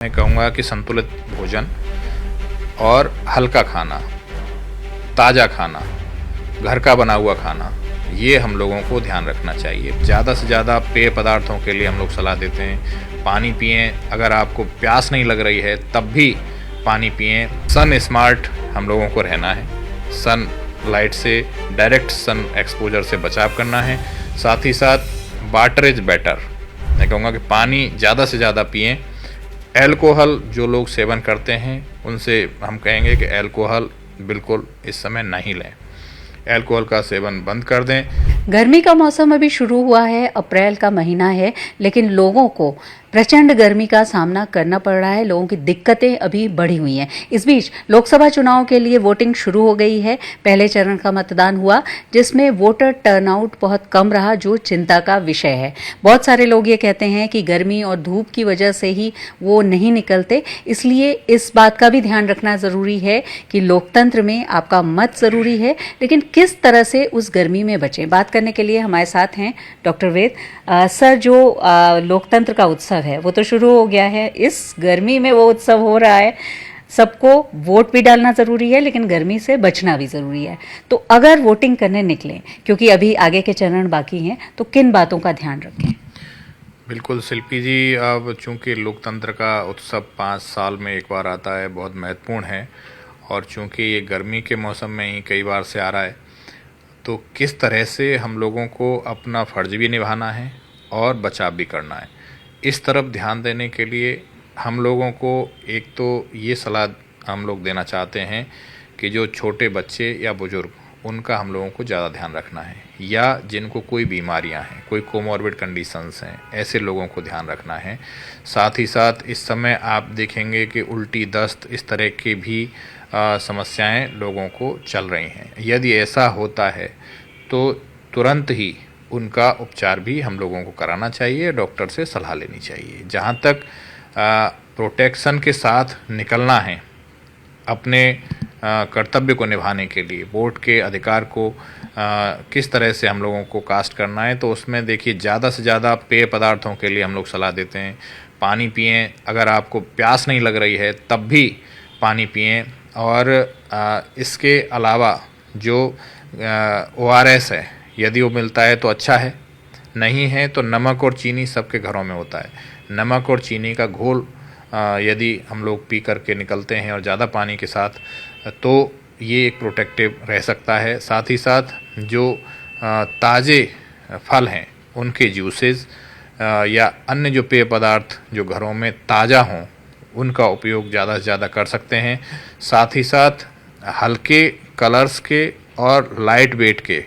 मैं कहूँगा कि संतुलित भोजन और हल्का खाना, ताज़ा खाना, घर का बना हुआ खाना, ये हम लोगों को ध्यान रखना चाहिए। ज़्यादा से ज़्यादा पेय पदार्थों के लिए हम लोग सलाह देते हैं, पानी पिएं। अगर आपको प्यास नहीं लग रही है तब भी पानी पिएं। सन स्मार्ट हम लोगों को रहना है, सन लाइट से, डायरेक्ट सन एक्सपोजर से बचाव करना है। साथ ही साथ वाटर इज़ बेटर, मैं कहूँगा कि पानी ज़्यादा से ज़्यादा पिएं। एल्कोहल जो लोग सेवन करते हैं उनसे हम कहेंगे कि एल्कोहल बिल्कुल इस समय नहीं लें, एल्कोहल का सेवन बंद कर दें। गर्मी का मौसम अभी शुरू हुआ है, अप्रैल का महीना है, लेकिन लोगों को प्रचंड गर्मी का सामना करना पड़ रहा है। लोगों की दिक्कतें अभी बढ़ी हुई हैं। इस बीच लोकसभा चुनाव के लिए वोटिंग शुरू हो गई है। पहले चरण का मतदान हुआ जिसमें वोटर टर्नआउट बहुत कम रहा, जो चिंता का विषय है। बहुत सारे लोग ये कहते हैं कि गर्मी और धूप की वजह से ही वो नहीं निकलते, इसलिए इस बात का भी ध्यान रखना ज़रूरी है कि लोकतंत्र में आपका मत ज़रूरी है, लेकिन किस तरह से उस गर्मी में बचें। बात करने के लिए हमारे साथ हैं डॉक्टर वेद। सर, जो लोकतंत्र का उत्सव है वो तो शुरू हो गया है, इस गर्मी में वो उत्सव हो रहा है। सबको वोट भी डालना ज़रूरी है, लेकिन गर्मी से बचना भी ज़रूरी है। तो अगर वोटिंग करने निकलें, क्योंकि अभी आगे के चरण बाकी हैं, तो किन बातों का ध्यान रखें? बिल्कुल शिल्पी जी, अब चूंकि लोकतंत्र का उत्सव 5 साल में एक बार आता है, बहुत महत्वपूर्ण है, और चूंकि ये गर्मी के मौसम में ही कई बार से आ रहा है, तो किस तरह से हम लोगों को अपना फ़र्ज भी निभाना है और बचाव भी करना है, इस तरफ ध्यान देने के लिए हम लोगों को एक तो ये सलाह हम लोग देना चाहते हैं कि जो छोटे बच्चे या बुज़ुर्ग, उनका हम लोगों को ज़्यादा ध्यान रखना है, या जिनको कोई बीमारियां हैं, कोई कोमॉर्बिड कंडीशंस हैं, ऐसे लोगों को ध्यान रखना है। साथ ही साथ इस समय आप देखेंगे कि उल्टी, दस्त, इस तरह की भी समस्याएं लोगों को चल रही हैं। यदि ऐसा होता है तो तुरंत ही उनका उपचार भी हम लोगों को कराना चाहिए, डॉक्टर से सलाह लेनी चाहिए। जहाँ तक प्रोटेक्शन के साथ निकलना है अपने कर्तव्य को निभाने के लिए, वोट के अधिकार को किस तरह से हम लोगों को कास्ट करना है, तो उसमें देखिए ज़्यादा से ज़्यादा पेय पदार्थों के लिए हम लोग सलाह देते हैं, पानी पिएं। अगर आपको प्यास नहीं लग रही है तब भी पानी पिएं। और इसके अलावा जो ORS है, यदि वो मिलता है तो अच्छा है, नहीं है तो नमक और चीनी सबके घरों में होता है, नमक और चीनी का घोल यदि हम लोग पी करके निकलते हैं और ज़्यादा पानी के साथ, तो ये एक प्रोटेक्टिव रह सकता है। साथ ही साथ जो ताज़े फल हैं उनके जूसेस या अन्य जो पेय पदार्थ जो घरों में ताज़ा हों, उनका उपयोग ज़्यादा से ज़्यादा कर सकते हैं। साथ ही साथ हल्के कलर्स के और लाइट वेट के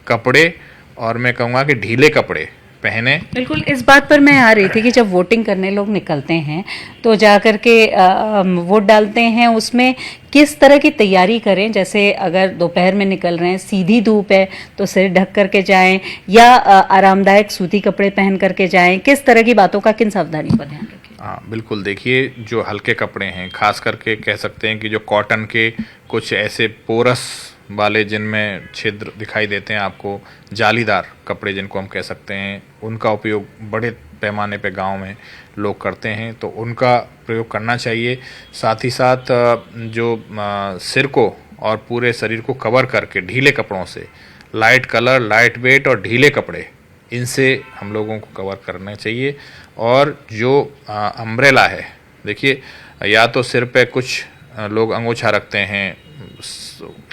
कपड़े, और मैं कहूँगा कि ढीले कपड़े पहने। बिल्कुल, इस बात पर मैं आ रही थी कि जब वोटिंग करने लोग निकलते हैं तो जा कर के वोट डालते हैं, उसमें किस तरह की तैयारी करें? जैसे अगर दोपहर में निकल रहे हैं, सीधी धूप है, तो सिर ढक करके जाएं, या आरामदायक सूती कपड़े पहन करके जाएं? किस तरह की बातों का, किन सावधानियों का ध्यान रखें? हाँ बिल्कुल, देखिए जो हल्के कपड़े हैं, खास करके कह सकते हैं कि जो कॉटन के कुछ ऐसे पोरस वाले जिनमें छिद्र दिखाई देते हैं आपको, जालीदार कपड़े जिनको हम कह सकते हैं, उनका उपयोग बड़े पैमाने पे गांव में लोग करते हैं, तो उनका प्रयोग करना चाहिए। साथ ही साथ जो सिर को और पूरे शरीर को कवर करके ढीले कपड़ों से, लाइट कलर, लाइट वेट और ढीले कपड़े, इनसे हम लोगों को कवर करना चाहिए। और जो अम्ब्रेला है, देखिए या तो सिर पे कुछ लोग अंगोछा रखते हैं,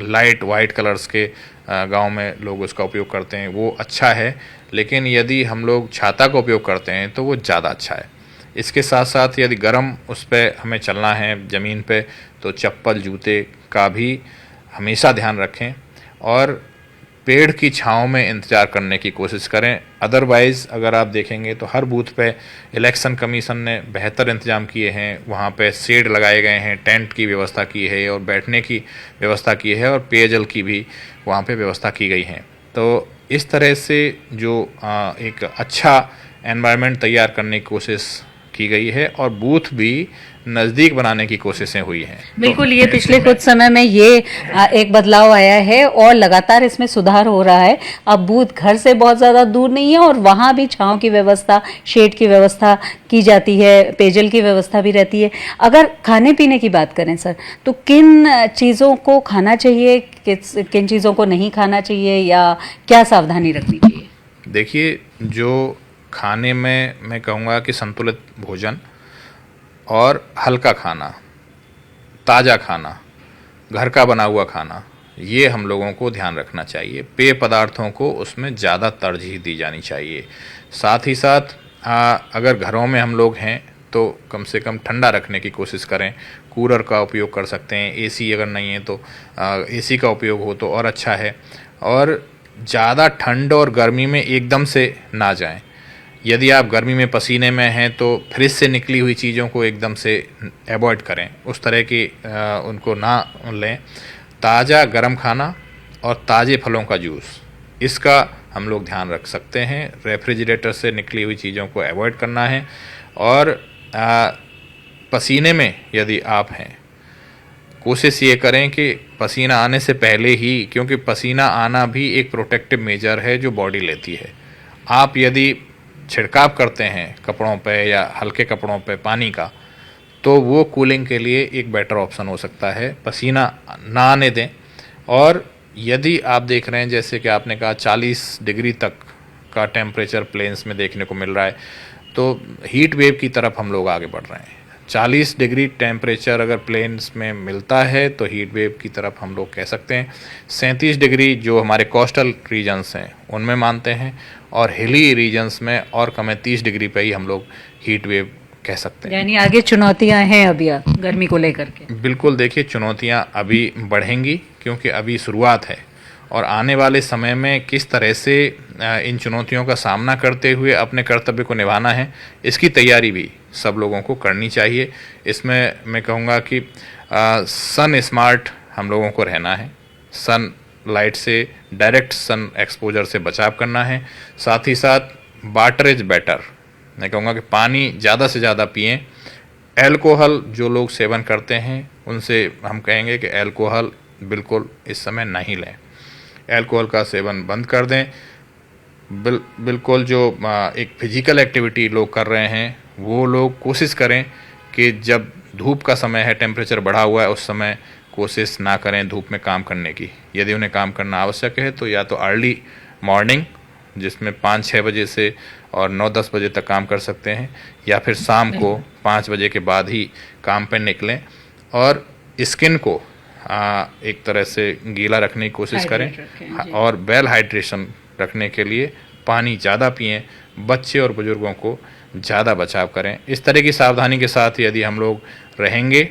लाइट वाइट कलर्स के गांव में लोग उसका उपयोग करते हैं, वो अच्छा है, लेकिन यदि हम लोग छाता का उपयोग करते हैं तो वो ज़्यादा अच्छा है। इसके साथ साथ यदि गर्म उस पर हमें चलना है ज़मीन पे, तो चप्पल, जूते का भी हमेशा ध्यान रखें, और पेड़ की छांव में इंतज़ार करने की कोशिश करें। अदरवाइज़ अगर आप देखेंगे तो हर बूथ पे इलेक्शन कमीशन ने बेहतर इंतजाम किए हैं, वहाँ पे शेड लगाए गए हैं, टेंट की व्यवस्था की है, और बैठने की व्यवस्था की है, और पेयजल की भी वहाँ पे व्यवस्था की गई है। तो इस तरह से जो एक अच्छा एनवायरनमेंट तैयार करने की कोशिश की गई है और बूथ भी नज़दीक बनाने की कोशिशें हुई हैं। बिल्कुल, ये पिछले कुछ समय में ये एक बदलाव आया है और लगातार इसमें सुधार हो रहा है। अब बूथ घर से बहुत ज़्यादा दूर नहीं है और वहाँ भी छांव की व्यवस्था, शेड की व्यवस्था की जाती है, पेयजल की व्यवस्था भी रहती है। अगर खाने पीने की बात करें सर, तो किन चीज़ों को खाना चाहिए, किन चीज़ों को नहीं खाना चाहिए या क्या सावधानी रखनी चाहिए? देखिए, जो खाने में मैं कहूँगा कि संतुलित भोजन और हल्का खाना, ताज़ा खाना, घर का बना हुआ खाना, ये हम लोगों को ध्यान रखना चाहिए। पेय पदार्थों को उसमें ज़्यादा तरजीह दी जानी चाहिए। साथ ही साथ अगर घरों में हम लोग हैं तो कम से कम ठंडा रखने की कोशिश करें। कूलर का उपयोग कर सकते हैं, एसी अगर नहीं है तो एसी का उपयोग हो तो और अच्छा है। और ज़्यादा ठंड और गर्मी में एकदम से ना जाएं। यदि आप गर्मी में पसीने में हैं तो फ्रिज से निकली हुई चीज़ों को एकदम से अवॉइड करें, उस तरह की उनको ना लें। ताज़ा गर्म खाना और ताज़े फलों का जूस, इसका हम लोग ध्यान रख सकते हैं। रेफ्रिजरेटर से निकली हुई चीज़ों को अवॉइड करना है। और पसीने में यदि आप हैं, कोशिश ये करें कि पसीना आने से पहले ही, क्योंकि पसीना आना भी एक प्रोटेक्टिव मेजर है जो बॉडी लेती है। आप यदि छिड़काव करते हैं कपड़ों पे या हल्के कपड़ों पे पानी का, तो वो कूलिंग के लिए एक बेटर ऑप्शन हो सकता है। पसीना ना आने दें। और यदि आप देख रहे हैं जैसे कि आपने कहा 40 डिग्री तक का टेम्परेचर प्लेन्स में देखने को मिल रहा है, तो हीट वेव की तरफ हम लोग आगे बढ़ रहे हैं। 40 डिग्री टेम्परेचर अगर प्लेन्स में मिलता है तो हीट वेव की तरफ हम लोग कह सकते हैं। 37 डिग्री जो हमारे कोस्टल रीजन्स हैं उनमें मानते हैं, और हिली रीजन्स में और कम है 30 डिग्री पे ही हम लोग हीट वेव कह सकते हैं। यानी आगे चुनौतियां हैं अभी गर्मी को लेकर के? बिल्कुल, देखिए चुनौतियां अभी बढ़ेंगी क्योंकि अभी शुरुआत है, और आने वाले समय में किस तरह से इन चुनौतियों का सामना करते हुए अपने कर्तव्य को निभाना है, इसकी तैयारी भी सब लोगों को करनी चाहिए। इसमें मैं कहूँगा कि सन स्मार्ट हम लोगों को रहना है। सन लाइट से, डायरेक्ट सन एक्सपोजर से बचाव करना है। साथ ही साथ वाटर इज़ बेटर, मैं कहूँगा कि पानी ज़्यादा से ज़्यादा पिएं। एल्कोहल जो लोग सेवन करते हैं उनसे हम कहेंगे कि एल्कोहल बिल्कुल इस समय नहीं लें। एल्कोहल का सेवन बंद कर दें। बिल्कुल जो एक फिजिकल एक्टिविटी लोग कर रहे हैं वो लोग कोशिश करें कि जब धूप का समय है, टेम्परेचर बढ़ा हुआ है, उस समय कोशिश ना करें धूप में काम करने की। यदि उन्हें काम करना आवश्यक है तो या तो अर्ली मॉर्निंग, जिसमें 5-6 बजे से और 9-10 बजे तक काम कर सकते हैं, या फिर शाम को 5 बजे के बाद ही काम पर निकलें। और स्किन को एक तरह से गीला रखने की कोशिश करें और वेल हाइड्रेशन रखने के लिए पानी ज़्यादा पिएं। बच्चे और बुज़ुर्गों को ज़्यादा बचाव करें। इस तरह की सावधानी के साथ यदि हम लोग रहेंगे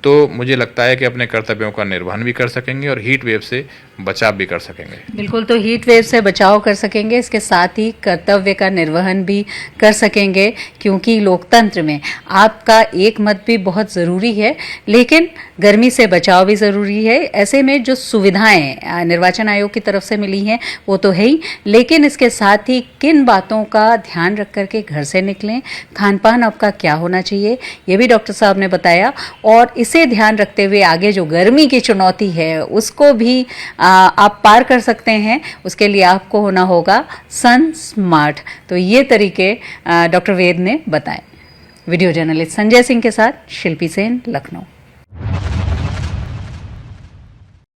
तो मुझे लगता है कि अपने कर्तव्यों का निर्वहन भी कर सकेंगे और हीट वेव से बचाव भी कर सकेंगे। बिल्कुल, तो हीट वेव से बचाव कर सकेंगे, इसके साथ ही कर्तव्य का निर्वहन भी कर सकेंगे, क्योंकि लोकतंत्र में आपका एक मत भी बहुत ज़रूरी है। लेकिन गर्मी से बचाव भी ज़रूरी है। ऐसे में जो सुविधाएं निर्वाचन आयोग की तरफ से मिली हैं वो तो है ही, लेकिन इसके साथ ही किन बातों का ध्यान रख करके घर से निकलें, खान पान आपका क्या होना चाहिए, ये भी डॉक्टर साहब ने बताया। और इसे ध्यान रखते हुए आगे जो गर्मी की चुनौती है उसको भी आप पार कर सकते हैं। उसके लिए आपको होना होगा सन स्मार्ट। तो ये तरीके डॉक्टर वेद ने बताए। वीडियो जर्नलिस्ट संजय सिंह के साथ शिल्पी सेन, लखनऊ।